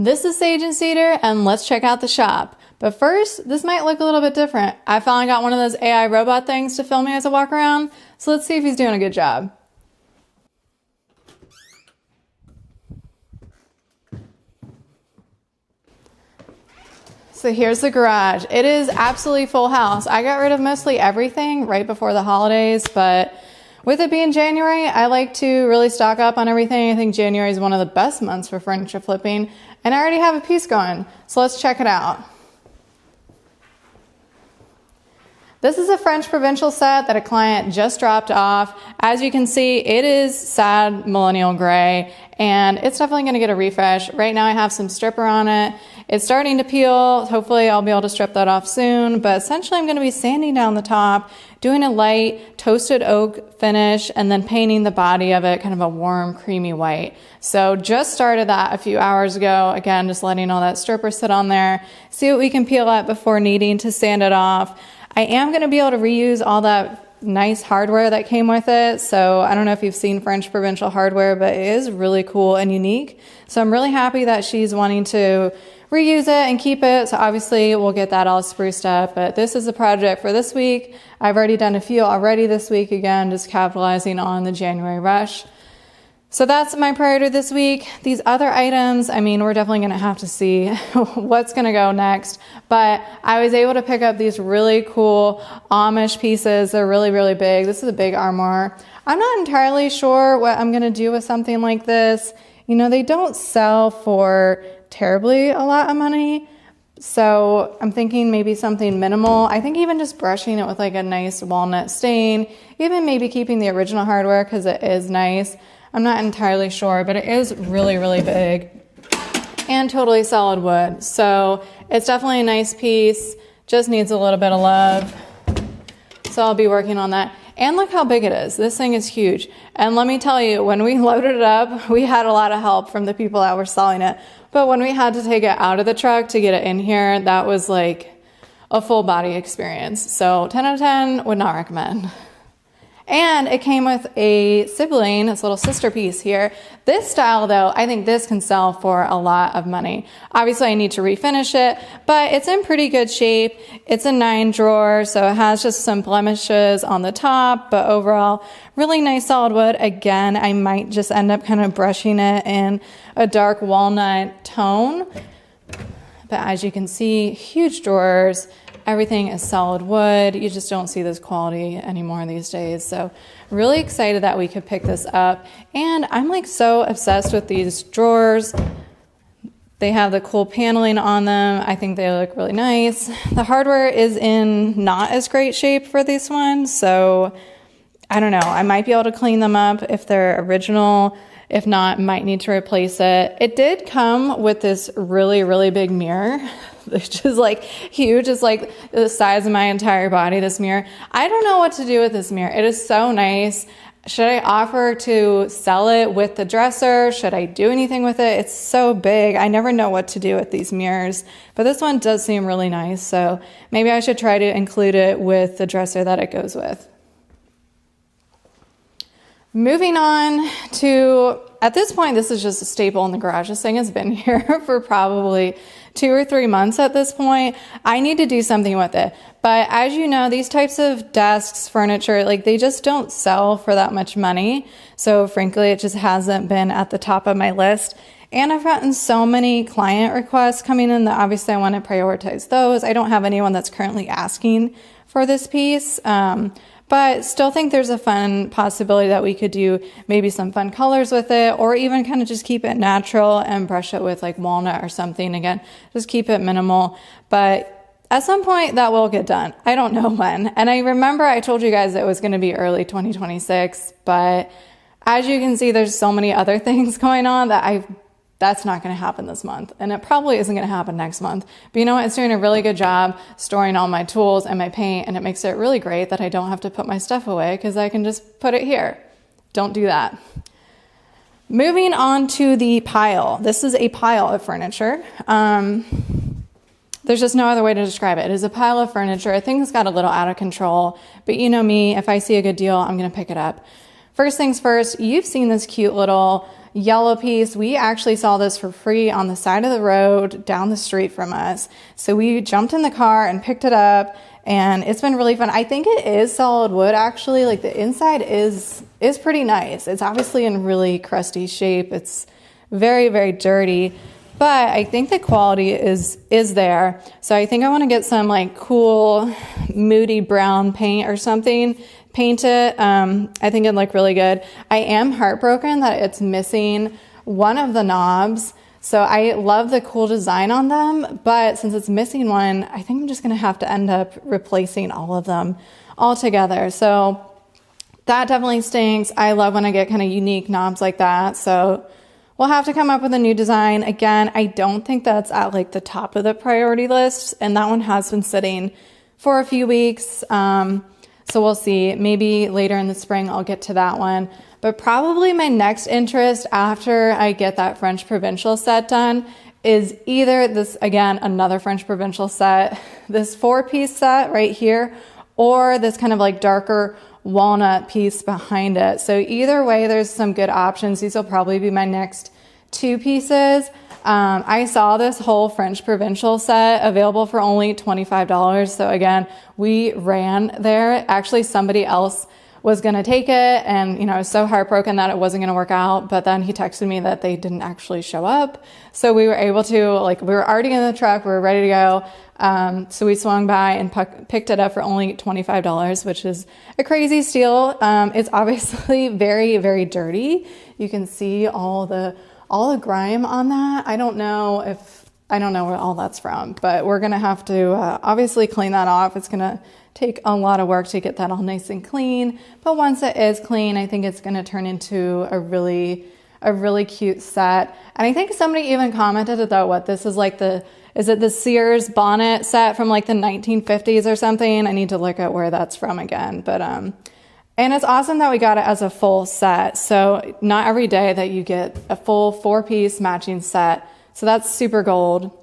This is Sage and Cedar, and let's check out the shop. But first, this might look a little bit different. I finally got one of those AI robot things to film me as I walk around, so let's see if he's doing a good job. So here's the garage. It is absolutely full house. I got rid of mostly everything right before the holidays, but with it being January, I like to really stock up on everything. I think January is one of the best months for furniture flipping, and I already have a piece going, so let's check it out. This is a French provincial set that a client just dropped off. As you can see, it is sad millennial gray, and it's definitely gonna get a refresh. Right now I have some stripper on it. It's starting to peel. Hopefully I'll be able to strip that off soon, but essentially I'm gonna be sanding down the top, doing a light toasted oak finish, and then painting the body of it kind of a warm, creamy white. So just started that a few hours ago. Again, just letting all that stripper sit on there, see what we can peel at before needing to sand it off. I am going to be able to reuse all that nice hardware that came with it. So I don't know if you've seen French provincial hardware, but it is really cool and unique. So I'm really happy that she's wanting to reuse it and keep it. So obviously we'll get that all spruced up, but this is a project for this week. I've already done a few already this week, again, just capitalizing on the January rush. So that's my priority this week. These other items, I mean, we're definitely gonna have to see what's gonna go next, but I was able to pick up these really cool Amish pieces. They're really, really big. This is a big armoire. I'm not entirely sure what I'm gonna do with something like this. You know, they don't sell for terribly a lot of money. So I'm thinking maybe something minimal. I think even just brushing it with like a nice walnut stain, even maybe keeping the original hardware because it is nice. I'm not entirely sure, but it is really, really big and totally solid wood. So it's definitely a nice piece, just needs a little bit of love. So I'll be working on that. And look how big it is. This thing is huge. And let me tell you, when we loaded it up, we had a lot of help from the people that were selling it. But when we had to take it out of the truck to get it in here, that was like a full body experience. So 10 out of 10, would not recommend. And it came with a sibling, this little sister piece here. This style though, I think this can sell for a lot of money. Obviously I need to refinish it, but it's in pretty good shape. It's a 9 drawer, so it has just some blemishes on the top, but overall, really nice solid wood. Again, I might just end up kind of brushing it in a dark walnut tone. But as you can see, huge drawers. Everything is solid wood. You just don't see this quality anymore these days. So really excited that we could pick this up. And I'm like so obsessed with these drawers. They have the cool paneling on them. I think they look really nice. The hardware is in not as great shape for this one. So I don't know. I might be able to clean them up if they're original. If not, might need to replace it. It did come with this really, really big mirror, which is like huge. It's like the size of my entire body, this mirror. I don't know what to do with this mirror. It is so nice. Should I offer to sell it with the dresser? Should I do anything with it? It's so big. I never know what to do with these mirrors, but this one does seem really nice. So maybe I should try to include it with the dresser that it goes with. Moving on to, at this point, this is just a staple in the garage. This thing has been here for probably 2 or 3 months at this point. I need to do something with it. But as you know, these types of desks, furniture, like they just don't sell for that much money. So frankly, it just hasn't been at the top of my list. And I've gotten so many client requests coming in that obviously I want to prioritize those. I don't have anyone that's currently asking for this piece. But still think there's a fun possibility that we could do maybe some fun colors with it, or even kind of just keep it natural and brush it with like walnut or something. Again, just keep it minimal. But at some point that will get done. I don't know when. And I remember I told you guys it was going to be early 2026, but as you can see, there's so many other things going on that that's not going to happen this month. And it probably isn't going to happen next month. But you know what? It's doing a really good job storing all my tools and my paint. And it makes it really great that I don't have to put my stuff away because I can just put it here. Don't do that. Moving on to the pile. This is a pile of furniture. There's just no other way to describe it. It is a pile of furniture. I think it's got a little out of control. But you know me, if I see a good deal, I'm going to pick it up. First things first, you've seen this cute little yellow piece. We actually saw this for free on the side of the road down the street from us. So we jumped in the car and picked it up, and it's been really fun. I think it is solid wood, actually. Like, the inside is pretty nice. It's obviously in really crusty shape. It's very, very dirty, but I think the quality is there. So I think I want to get some like cool moody brown paint or something, paint it. I think it'd look really good. I am heartbroken that it's missing one of the knobs. So I love the cool design on them, but since it's missing one, I think I'm just gonna have to end up replacing all of them all together. So that definitely stinks. I love when I get kind of unique knobs like that. So we'll have to come up with a new design. Again, I don't think that's at like the top of the priority list, and that one has been sitting for a few weeks. So we'll see. Maybe later in the spring I'll get to that one. But probably my next interest after I get that French Provincial set done is either this, again, another French Provincial set, this 4-piece set right here, or this kind of like darker walnut piece behind it. So either way, there's some good options. These will probably be my next 2 pieces. I saw this whole French Provincial set available for only $25. So again, we ran there. Actually, somebody else was going to take it, and I was so heartbroken that it wasn't going to work out, but then he texted me that they didn't actually show up. So we were able to, like, we were already in the truck, we were ready to go. So we swung by and picked it up for only $25, which is a crazy steal. It's obviously very, very dirty. You can see all the grime on that. I don't know where all that's from, but we're going to have to obviously clean that off. It's going to take a lot of work to get that all nice and clean. But once it is clean, I think it's going to turn into a really cute set. And I think somebody even commented about what this is like is it the Sears bonnet set from like the 1950s or something? I need to look at where that's from again. But, and it's awesome that we got it as a full set. So not every day that you get a full 4-piece matching set. So that's super gold.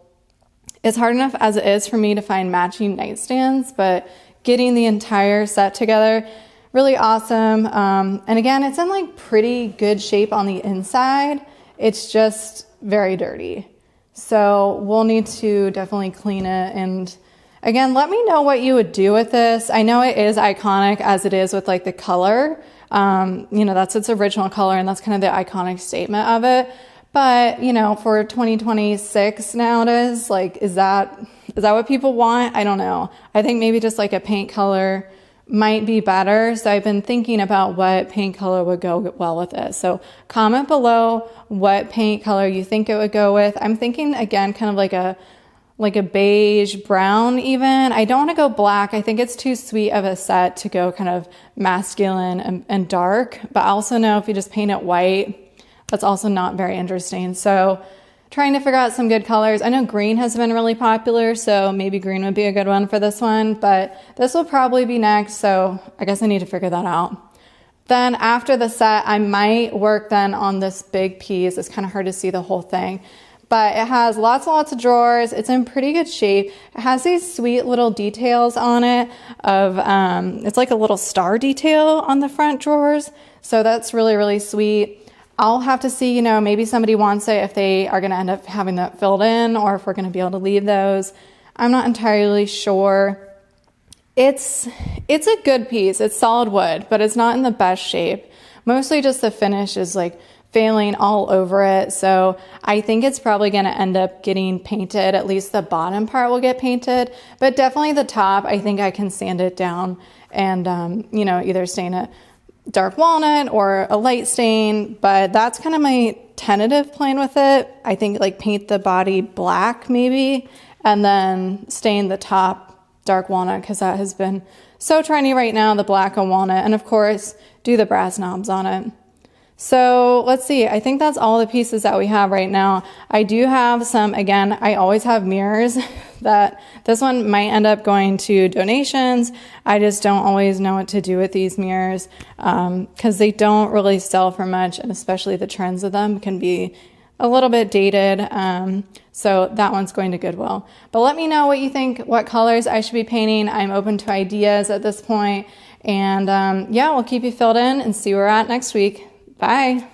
It's hard enough as it is for me to find matching nightstands, but getting the entire set together, really awesome. And again, it's in like pretty good shape on the inside. It's just very dirty. So we'll need to definitely clean it. And again, let me know what you would do with this. I know it is iconic as it is with like the color. That's its original color, and that's kind of the iconic statement of it. But, for 2026 now it is, like, is that what people want? I don't know. I think maybe just like a paint color might be better. So I've been thinking about what paint color would go well with it. So comment below what paint color you think it would go with. I'm thinking, again, kind of like a beige brown even. I don't want to go black. I think it's too sweet of a set to go kind of masculine and dark. But I also know if you just paint it white, that's also not very interesting. So trying to figure out some good colors. I know green has been really popular, so maybe green would be a good one for this one, but this will probably be next, so I guess I need to figure that out. Then after the set, I might work then on this big piece. It's kind of hard to see the whole thing, but it has lots and lots of drawers. It's in pretty good shape. It has these sweet little details on it of, it's like a little star detail on the front drawers. So that's really, really sweet. I'll have to see, maybe somebody wants it if they are going to end up having that filled in, or if we're going to be able to leave those. I'm not entirely sure. It's a good piece. It's solid wood, but it's not in the best shape. Mostly just the finish is like failing all over it. So I think it's probably going to end up getting painted. At least the bottom part will get painted, but definitely the top, I think I can sand it down and, either stain it dark walnut or a light stain, but that's kind of my tentative plan with it. I think like paint the body black maybe, and then stain the top dark walnut, because that has been so trendy right now, the black and walnut, and of course do the brass knobs on it. So let's see, I think that's all the pieces that we have right now. I do have some, again, I always have mirrors that this one might end up going to donations. I just don't always know what to do with these mirrors because they don't really sell for much, and especially the trends of them can be a little bit dated. So that one's going to Goodwill. But let me know what you think, what colors I should be painting. I'm open to ideas at this point. And yeah, we'll keep you filled in and see where we're at next week. Bye.